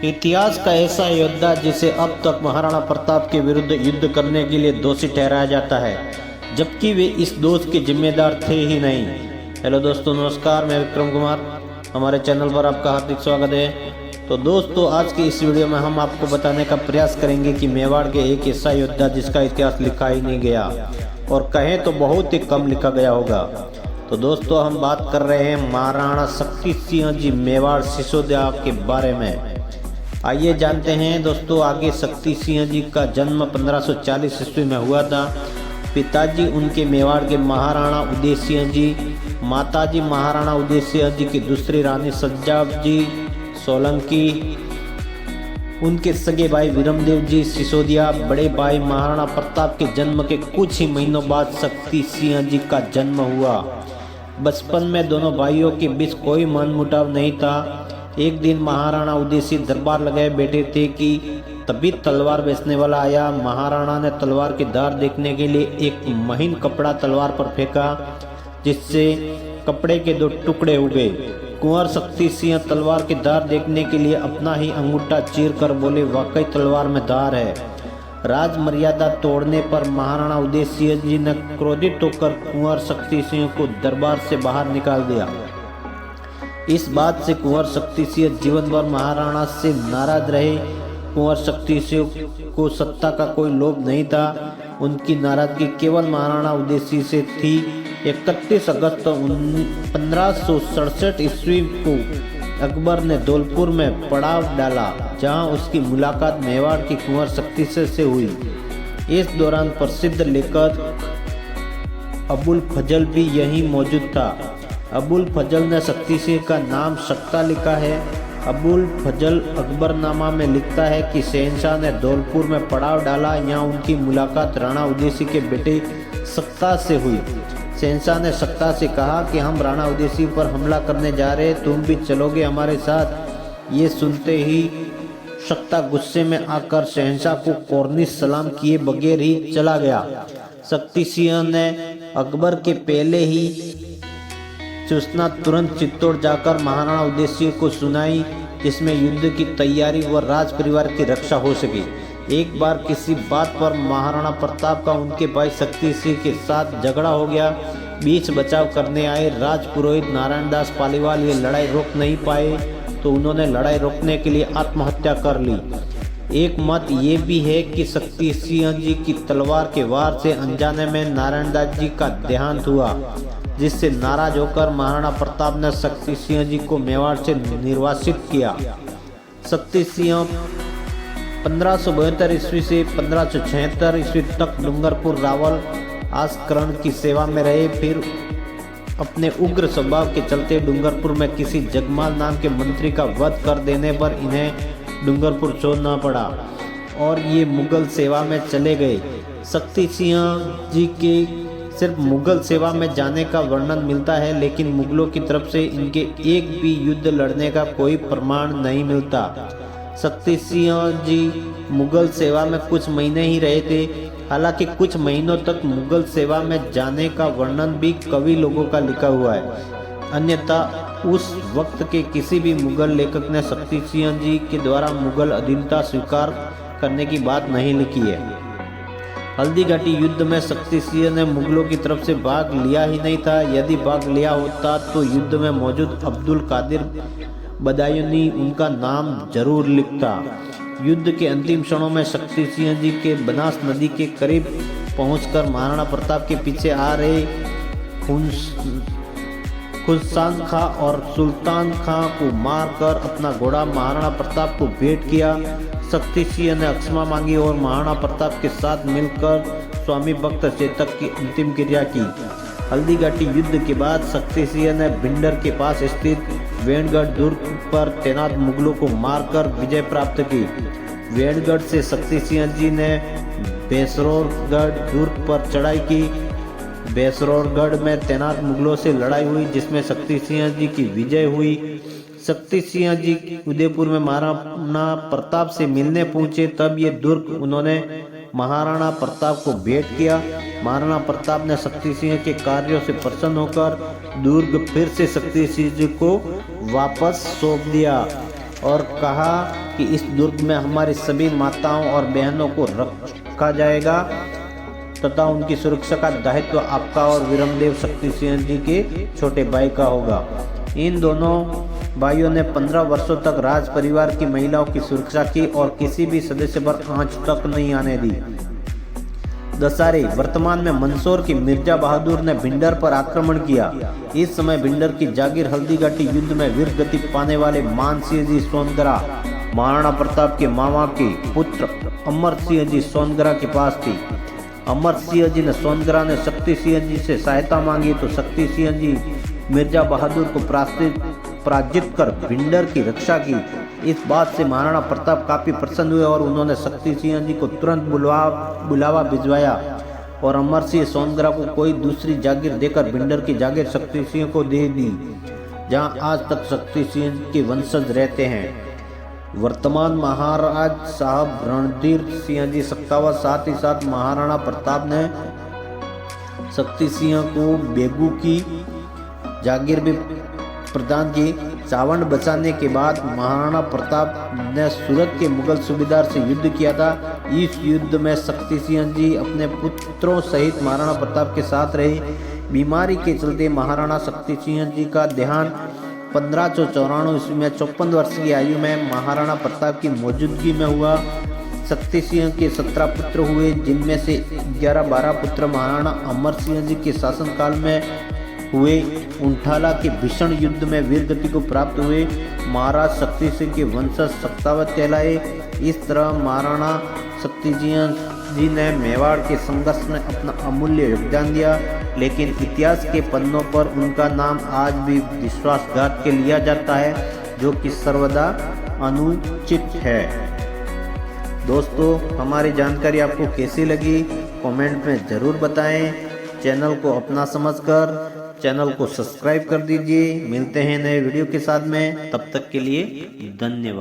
इतिहास का ऐसा योद्धा जिसे अब तक महाराणा प्रताप के विरुद्ध युद्ध करने के लिए दोषी ठहराया जाता है, जबकि वे इस दोष के जिम्मेदार थे ही नहीं। हेलो दोस्तों, नमस्कार। मैं विक्रम कुमार, हमारे चैनल पर आपका हार्दिक स्वागत है। तो दोस्तों, आज की इस वीडियो में हम आपको बताने का प्रयास करेंगे कि मेवाड़ के एक ऐसा योद्धा जिसका इतिहास लिखा ही नहीं गया, और कहें तो बहुत ही कम लिखा गया होगा। तो दोस्तों, हम बात कर रहे हैं महाराणा शक्ति सिंह जी मेवाड़ सिसोदिया के बारे में। आइए जानते हैं दोस्तों आगे। शक्ति सिंह जी का जन्म 1540 ईस्वी में हुआ था। पिताजी उनके मेवाड़ के महाराणा उदय सिंह जी, माताजी महाराणा उदय सिंह जी की दूसरी रानी सज्जा जी सोलंकी, उनके सगे भाई विरमदेव जी सिसोदिया। बड़े भाई महाराणा प्रताप के जन्म के कुछ ही महीनों बाद शक्ति सिंह जी का जन्म हुआ। बचपन में दोनों भाइयों के बीच कोई मनमुटाव नहीं था। एक दिन महाराणा उदय सिंह दरबार लगाए बैठे थे कि तभी तलवार बेचने वाला आया। महाराणा ने तलवार की धार देखने के लिए एक महीन कपड़ा तलवार पर फेंका, जिससे कपड़े के दो टुकड़े हो गए। कुंवर शक्ति सिंह तलवार की धार देखने के लिए अपना ही अंगूठा चीर कर बोले, वाकई तलवार में धार है। राज मर्यादा तोड़ने पर महाराणा उदय सिंह जी ने क्रोधित होकर कुंवर शक्ति सिंह को दरबार से बाहर निकाल दिया। इस बात से कुंवर शक्ति सिंह जीवन भर महाराणा से नाराज रहे। कुंवर शक्ति सिंह को सत्ता का कोई लोभ नहीं था। उनकी नाराजगी केवल महाराणा उदय सिंह से थी। 31 अगस्त 1567 ईस्वी को अकबर ने धौलपुर में पड़ाव डाला, जहां उसकी मुलाकात मेवाड़ की कुंवर शक्ति से हुई। इस दौरान प्रसिद्ध लेखक अबुल फजल भी यहीं मौजूद था। अबुल फजल ने शक्ति सिंह का नाम शक्ता लिखा है। अबुल फजल अकबरनामा में लिखता है कि शहंशाह ने धौलपुर में पड़ाव डाला। यहाँ उनकी मुलाकात राणा उदय सिंह के बेटे शक्ता से हुई। शहंशाह ने शक्ता से कहा कि हम राणा उदय सिंह पर हमला करने जा रहे हैं, तुम भी चलोगे हमारे साथ। ये सुनते ही शक्ता गुस्से में आकर शहंशाह को कोर्निश सलाम किए बगैर ही चला गया। शक्ति सिंह ने अकबर के पहले ही सूचना तुरंत चित्तौड़ जाकर महाराणा उदय सिंह को सुनाई, जिसमें युद्ध की तैयारी व राज परिवार की रक्षा हो सके। एक बार किसी बात पर महाराणा प्रताप का उनके भाई शक्ति सिंह के साथ झगड़ा हो गया। बीच बचाव करने आए राज पुरोहित नारायण दास पालीवाल ये लड़ाई रोक नहीं पाए, तो उन्होंने लड़ाई रोकने के लिए आत्महत्या कर ली। एक मत ये भी है कि शक्ति सिंह जी की तलवार के वार से अनजाने में नारायण दास जी का देहांत हुआ, जिससे नाराज होकर महाराणा प्रताप ने शक्ति सिंह जी को मेवाड़ से निर्वासित किया। शक्ति सिंह 1572 ईस्वी से 1576 ईस्वी तक डूंगरपुर रावल आस्करण की सेवा में रहे। फिर अपने उग्र स्वभाव के चलते डूंगरपुर में किसी जगमाल नाम के मंत्री का वध कर देने पर इन्हें डूंगरपुर छोड़ना पड़ा और ये मुगल सेवा में चले गए। शक्ति सिंह जी के सिर्फ मुगल सेवा में जाने का वर्णन मिलता है, लेकिन मुगलों की तरफ से इनके एक भी युद्ध लड़ने का कोई प्रमाण नहीं मिलता। शक्ति सिंह जी मुगल सेवा में कुछ महीने ही रहे थे। हालांकि कुछ महीनों तक मुगल सेवा में जाने का वर्णन भी कवि लोगों का लिखा हुआ है। अन्यथा उस वक्त के किसी भी मुगल लेखक ने शक्ति सिंह जी के द्वारा मुगल अधीनता स्वीकार करने की बात नहीं लिखी है। हल्दी घाटी युद्ध में शक्ति सिंह ने मुगलों की तरफ से भाग लिया ही नहीं था। यदि भाग लिया होता तो युद्ध में मौजूद अब्दुल कादिर बदायूनी उनका नाम जरूर लिखता। युद्ध के अंतिम क्षणों में शक्ति सिंह जी के बनास नदी के करीब पहुंचकर महाराणा प्रताप के पीछे आ रहे खुर्सान खां और सुल्तान खां को मारकर अपना घोड़ा महाराणा प्रताप को भेंट किया। शक्ति सिंह ने अक्षमा मांगी और महाराणा प्रताप के साथ मिलकर स्वामी भक्त चेतक की अंतिम क्रिया की। हल्दी घाटी युद्ध के बाद शक्ति सिंह ने भिंडर के पास स्थित वेणगढ़ दुर्ग पर तैनात मुगलों को मारकर विजय प्राप्त की। वेणगढ़ से शक्ति सिंह जी ने बेसरोरगढ़ दुर्ग पर चढ़ाई की। बेसरोरगढ़ में तैनात मुगलों से लड़ाई हुई, जिसमें शक्ति सिंह जी की विजय हुई। शक्ति सिंह जी उदयपुर में महाराणा प्रताप से मिलने पहुंचे, तब ये दुर्ग उन्होंने महाराणा प्रताप को भेंट किया। महाराणा प्रताप ने शक्ति सिंह के कार्यों से प्रसन्न होकर दुर्ग फिर से शक्ति सिंह जी को वापस सौंप दिया। और कहा कि इस दुर्ग में हमारी सभी माताओं और बहनों को रखा जाएगा तथा उनकी सुरक्षा का दायित्व आपका और विरमदेव शक्ति सिंह जी के छोटे भाई का होगा। इन दोनों भाइयों ने 15 वर्षों तक राज परिवार की महिलाओं की सुरक्षा की और किसी भी सदस्य पर आंच तक नहीं आने दी। दशहरे वर्तमान में मंदसौर की मिर्जा बहादुर ने भिंडर पर आक्रमण किया। इस समय भिंडर की जागीर हल्दीघाटी युद्ध में वीर गति पाने वाले मान सिंह जी सोनगरा महाराणा प्रताप के मामा के पुत्र अमर सिंह जी सोनगरा के पास थी। अमर सिंह जी ने सोनगरा ने शक्ति सिंह जी से सहायता मांगी तो शक्ति सिंह जी मिर्जा बहादुर को पराजित कर भिंडर की रक्षा की। इस बात से महाराणा प्रताप काफी प्रसन्न हुए और उन्होंने शक्ति सिंह जी को तुरंत बुलावा भिजवाया और अमर सिंह सोनगरा को कोई दूसरी जागीर देकर भिंडर की जागीर शक्ति सिंह को दे दी, जहां आज तक शक्ति सिंह के वंशज रहते हैं। वर्तमान महाराज साहब रणधीर सिंह जी सत्तावत, साथ ही साथ महाराणा प्रताप ने शक्ति सिंह को बेगू की जागीर भी प्रदान की। चावंड बचाने के बाद महाराणा प्रताप ने सूरत के मुगल सूबेदार से युद्ध किया था। इस युद्ध में शक्ति सिंह जी अपने पुत्रों सहित महाराणा प्रताप के साथ रहे। बीमारी के चलते महाराणा शक्ति सिंह जी का देहांत 1594 ईस्वी में 54 वर्ष की आयु में महाराणा प्रताप की मौजूदगी में हुआ। शक्ति सिंह के 17 पुत्र हुए, जिनमें से 11-12 पुत्र महाराणा अमर सिंह जी के शासनकाल में हुए। उंठाला के भीषण युद्ध में वीरगति को प्राप्त हुए। महाराज शक्ति सिंह के वंशज सत्तावत कहलाए। इस तरह महाराणा शक्ति जी ने मेवाड़ के संघर्ष में अपना अमूल्य योगदान दिया, लेकिन इतिहास के पन्नों पर उनका नाम आज भी विश्वासघात के लिया जाता है, जो कि सर्वदा अनुचित है। दोस्तों, हमारी जानकारी आपको कैसी लगी कमेंट में ज़रूर बताएं। चैनल को अपना समझकर चैनल को सब्सक्राइब कर दीजिए। मिलते हैं नए वीडियो के साथ में, तब तक के लिए धन्यवाद।